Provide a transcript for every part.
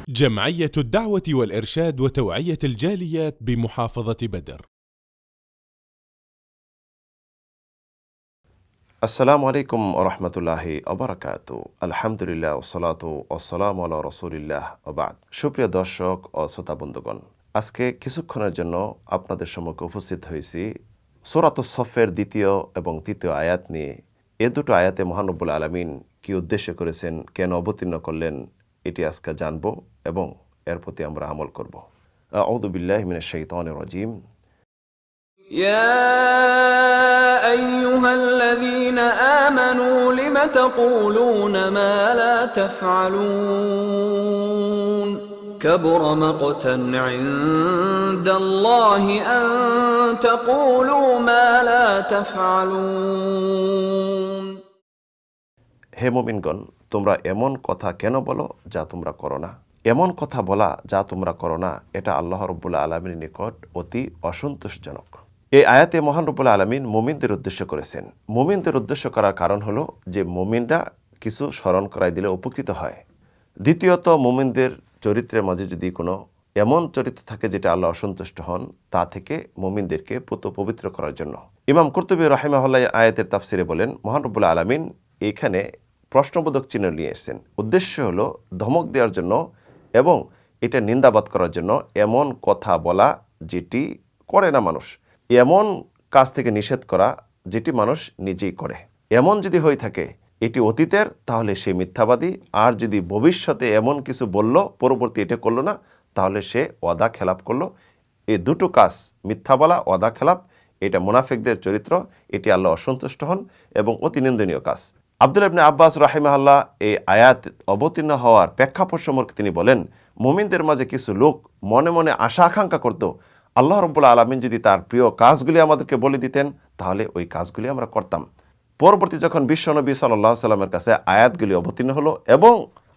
جمعية الدعوة والإرشاد وتوعية الجاليات بمحافظة بدر. আসসালামু আলাইকুম ওয়া রাহমাতুল্লাহি ওয়া বারাকাতুহু। আলহামদুলিল্লাহ ওয়াসসালাতু ওয়াসসালামু আলা রাসূলিল্লাহ ওয়া বা'দ। সুপ্রিয় দর্শক ও শ্রোতা বন্ধুগণ, আজকে কিছুক্ষণের জন্য আপনাদের সম্মুখে উপস্থিত হয়েছি সূরাতুস সফের দ্বিতীয় এবং তৃতীয় আয়াত নিয়ে। এ দুটো আয়াতে মহান রব্বুল আলামিন কি উদ্দেশ্য করেছেন, কেন অবতীর্ণ করলেন, এটি আজকে জানব এবং এর প্রতি আমরা আমল করব। আউযু বিল্লাহি মিনাশ শাইতানির রাজীম। يا أيها الذين آمنوا لم تقولون ما لا تفعلون كبر مقتا عند الله أن تقولوا ما لا تفعلون। হে মুমিনগণ, তোমরা এমন কথা কেন বলো যা তোমরা করো না? এমন কথা বলা যা তোমরা করো না, এটা আল্লাহ রাব্বুল আলামিনের নিকট অতি অসন্তোষজনক। এই আয়াতে মহান রব্বুল আলামিন মুমিনদের উদ্দেশ্য করেছেন। মুমিনদের উদ্দেশ্য করার কারণ হলো যে মুমিনরা কিছু স্মরণ করাই দিলে উপকৃত হয়। দ্বিতীয়ত, মুমিনদের চরিত্রের মাঝে যদি কোনো এমন চরিত্র থাকে যেটা আল্লাহ অসন্তুষ্ট হন, তা থেকে মুমিনদেরকে পবিত্র করার জন্য। ইমাম কুরতুবী রাহিমাহুল্লাহ আয়াতের তাফসিরে বলেন, মহান রব্বুল আলামিন এইখানে প্রশ্নবোধক চিহ্ন নিয়ে এসেছেন। উদ্দেশ্য হলো ধমক দেওয়ার জন্য এবং এটা নিন্দাবাদ করার জন্য এমন কথা বলা যেটি করে না মানুষ, এমন কাজ থেকে নিষেধ করা যেটি মানুষ নিজেই করে। এমন যদি হয়ে থাকে এটি অতীতের, তাহলে সে মিথ্যাবাদী। আর যদি ভবিষ্যতে এমন কিছু বলল, পরবর্তী এটা করলো না, তাহলে সে ওয়াদা খেলাপ করলো। এই দুটো কাজ, মিথ্যা বলা, ওয়াদা খেলাপ, এটা মুনাফিকদের চরিত্র। এটি আল্লাহ অসন্তুষ্ট হন এবং অতি নিন্দনীয় কাজ। আব্দুল্লাহ ইবনে আব্বাস রাহিমাহুল্লাহ এই আয়াত অবতীর্ণ হওয়ার প্রেক্ষাপট সম্পর্কে তিনি বলেন, মুমিনদের মাঝে কিছু লোক মনে মনে আশা আকাঙ্ক্ষা করত, আল্লাহ রাব্বুল আলামিন যদি তার প্রিয় কাজগুলি আমাদেরকে বলে দিতেন, তাহলে ওই কাজগুলি আমরা করতাম। পরবর্তী যখন বিশ্বনবী সাল্লাল্লাহু আলাইহি সাল্লামের কাছে আয়াতগুলি অবতীর্ণ হলো এবং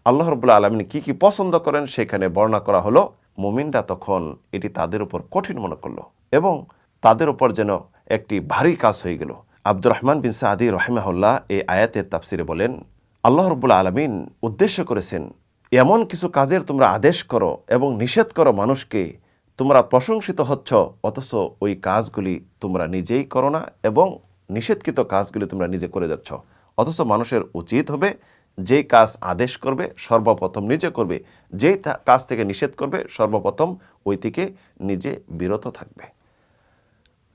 আল্লাহ রাব্বুল আলামিন কি কি পছন্দ করেন সেখানে বর্ণনা করা হলো, মুমিনরা তখন এটি তাদের উপর কঠিন মনে করলো এবং তাদের উপর যেন একটি ভারী কাজ হয়ে গেল। আব্দুর রহমান বিন সাদি রাহিমাহুল্লাহ এই আয়াতের তাফসিরে বলেন, আল্লাহ রাব্বুল আলামিন উদ্দেশ্য করেছেন এমন কিছু কাজের তোমরা আদেশ করো এবং নিষেধ করো মানুষকে, তোমরা প্রশংসিত হচ্ছ, অথচ ওই কাজগুলি তোমরা নিজেই করো না এবং নিষেধকৃত কাজগুলি তোমরা নিজে করে যাচ্ছ। অথচ মানুষের উচিত হবে যেই কাজ আদেশ করবে সর্বপ্রথম নিজে করবে, যেই কাজ থেকে নিষেধ করবে সর্বপ্রথম ওই থেকে নিজে বিরত থাকবে।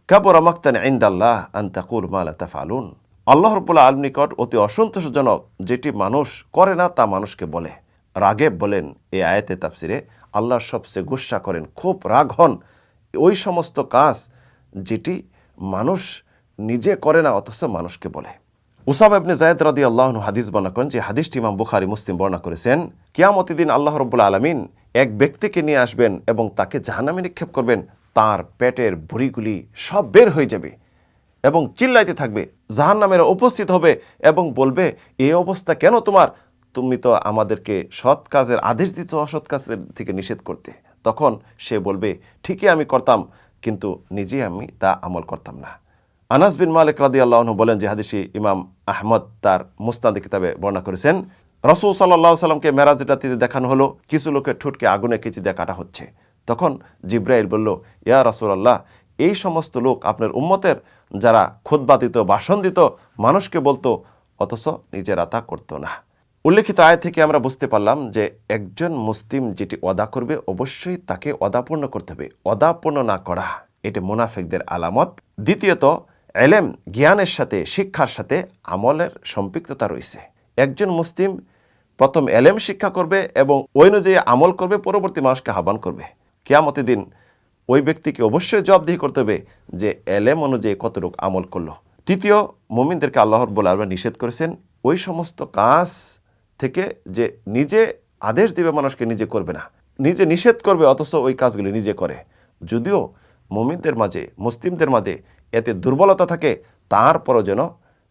কাবুরা মাকতান ইনদাল্লাহ আন তাকুলু মা লা তাফআলুন। আল্লাহ রাব্বুল আলামিনের নিকট অতি অসন্তোষজনক যেটি মানুষ করে না তা মানুষকে বলে। রাগেব বলেন এই আয়াতে তাফসিরে, আল্লাহ সবচেয়ে গুসা করেন, খুব রাগ হন ওই সমস্ত কাজ যেটি মানুষ নিজে করে না অথচ মানুষকে বলে। উসামা ইবনে যায়েদ রাদিয়াল্লাহু আনহু হাদিস বর্ণনা করেন, যে হাদিসটি ইমাম বুখারী মুসলিম বর্ণনা করেছেন, কিয়ামতের দিন আল্লাহ রাব্বুল আলামিন এক ব্যক্তিকে নিয়ে আসবেন এবং তাকে জাহান্নামে নিক্ষেপ করবেন। তার পেটের ভুঁড়িগুলি সব বের হয়ে যাবে এবং চিল্লাইতে থাকবে। জাহান্নামেরা উপস্থিত হবে এবং বলবে, এই অবস্থা কেন তোমার? তুমি তো আমাদেরকে সৎ কাজের আদেশ দিত, অসৎ কাজের থেকে নিষেধ করতে। তখন সে বলবে, ঠিকই আমি করতাম, কিন্তু নিজে আমি তা আমল করতাম না। আনাস বিন মালিক রাদিয়াল্লাহু আনহু বলেন, যে হাদিসটি ইমাম আহমদ তার মুসনাদ কিতাবে বর্ণনা করেছেন, রাসূল সাল্লাল্লাহু আলাইহি সাল্লামকে মেরাজের রাতে দেখানো হলো কিছু লোকের ঠোঁটকে আগুনে কেচি দিয়ে কাটা হচ্ছে। তখন জিব্রাইল বলল, ইয়া রাসূলুল্লাহ, এই সমস্ত লোক আপনার উম্মতের যারা খুতবা দিত, ভাষণ দিত, মানুষকে বলতো, অথচ নিজেরা তা করতো না। উল্লেখিত আয়াত থেকে আমরা বুঝতে পারলাম যে একজন মুসলিম যেটি ওয়াদা করবে অবশ্যই তাকে ওয়াদাপূর্ণ করতে হবে। ওয়াদাপূর্ণ না করা এটি মুনাফিকদের আলামত। দ্বিতীয়ত, ইলম জ্ঞানের সাথে, শিক্ষার সাথে আমলের সম্পৃক্ততা রয়েছে। একজন মুসলিম প্রথম ইলম শিক্ষা করবে এবং ওই অনুযায়ী আমল করবে, পরবর্তী মানুষকে আহ্বান করবে। কিয়ামতের দিন ওই ব্যক্তিকে অবশ্যই জবাবদিহি করতে হবে যে ইলম অনুযায়ী কতটুকু আমল করলো। তৃতীয়, মুমিনদেরকে আল্লাহ রাব্বুল আলামিন নিষেধ করেছেন ওই সমস্ত কাজ থেকে যে নিজে আদেশ দিবে মানুষকে, নিজে করবে না, নিজে নিষেধ করবে অথচ ওই কাজগুলি নিজে করে। যদিও মুমিনদের মাঝে, মুসলিমদের মাঝে এতে দুর্বলতা থাকে, তারপরও যেন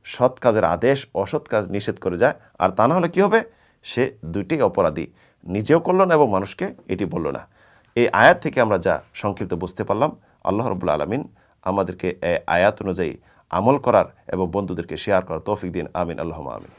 সৎ কাজের আদেশ, অসৎ কাজ নিষেধ করে যায়। আর তা না হলে কী হবে? সে দুইটাই অপরাধী, নিজেও করল না এবং মানুষকে এটি বলল না। এই আয়াত থেকে আমরা যা সংক্ষিপ্ত বুঝতে পারলাম, আল্লাহ রাব্বুল আলামিন আমাদেরকে এই আয়াত অনুযায়ী আমল করার এবং বন্ধুদেরকে শেয়ার করার তৌফিক দিন। আমিন, আল্লাহুম্মা আমিন।